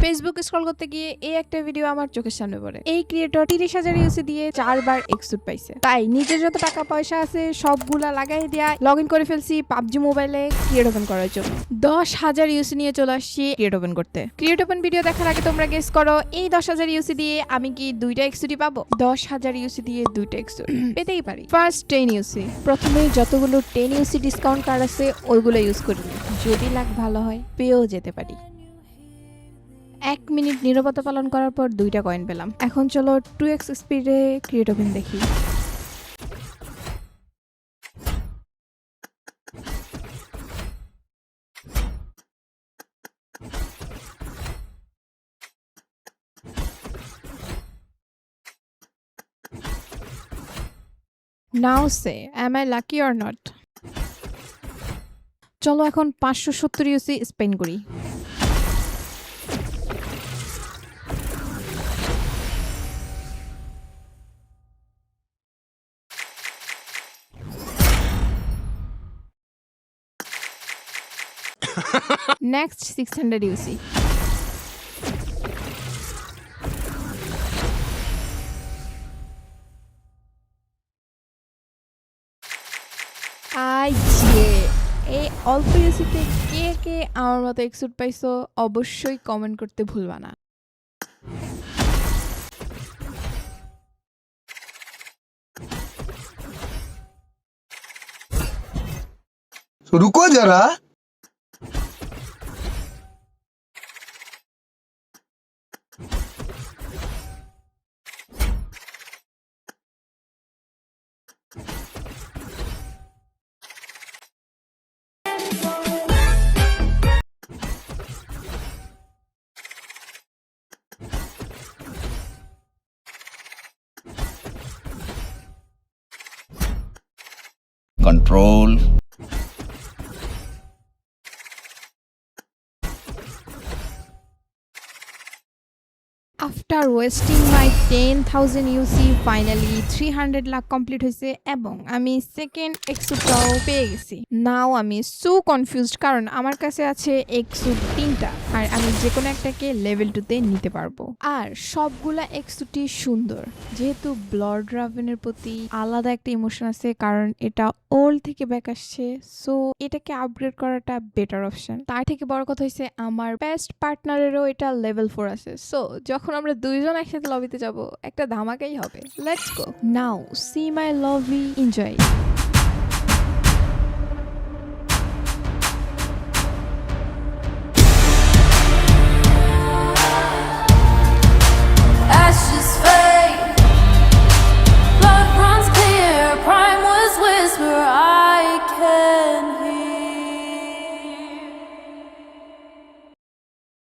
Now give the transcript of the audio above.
Facebook scroll করতে গিয়ে এই একটা ভিডিও আমার চোখের সামনে পড়ে। এই ক্রিয়েটর 30,000 ইউসি দিয়ে 4 বার এক্সুট পাইছে। তাই নিজের যত টাকা পয়সা আছে সবগুলা লাগাই দিয়া লগ ইন করে ফেলছি পাবজি মোবাইলে ক্রিয়েট ওপেন করার জন্য। 10,000 ইউসি নিয়ে চলে আসছি ক্রিয়েট ওপেন করতে। ক্রিয়েট ওপেন ভিডিও দেখার আগে তোমরা গেস করো এই 10,000 ইউসি দিয়ে আমি কি দুইটা এক্সুটি পাবো? 10,000 ইউসি দিয়ে দুইটা এক্সুট পেতেই পারি। ফার্স্ট 10 ইউসি, প্রথমে যতগুলো 10 ইউসি ডিসকাউন্ট কার্ড আছে ওইগুলো ইউজ করি, যদি লাগ ভালো হয় পেয়েও যেতে পারি। 1 মিনিট নীরবতা পালন করার পর 2টা কয়েন পেলাম। এখন চলো 2x স্পিডে ক্রিয়েট ওপেন দেখি। Now say, am I lucky or not? চলো এখন 570 ইউসি স্পেন্ড করি। Next 600 UC. এই অল্প ইউসিতে কে কে আমার মতো এক্সুট পাইছো অবশ্যই কমেন্ট করতে ভুলবা না। रुको जरा। Control. আফটার ওয়েস্টিং মাই 10,000 ইউসি ফাইনালি 300 লাখ কমপ্লিট হয়েছে এবং আমি সেকেন্ড এক্সুটটাও পেয়ে গেছি। নাও আমি সো কনফিউজড কারণ আমার কাছে আছে এক্সুট 3টা আর আমি যে কোনো একটাকে লেভেল 2তে নিতে পারবো। আর সবগুলা এক্সুটই সুন্দর, যেহেতু ব্লাড রাভেনের প্রতি আলাদা একটা ইমোশন আছে কারণ এটা ওল্ড থেকে ব্যাক আসছে, সো এটাকে আপগ্রেড করাটা বেটার অপশন। তার থেকে বড় কথা হচ্ছে আমার বেস্ট পার্টনারেরও এটা লেভেল 4 আছে, সো যখন আমরা দুইজন একসাথে লবিতে যাব একটা ধামাকাই হবে। Let's go now see my lovely enjoy.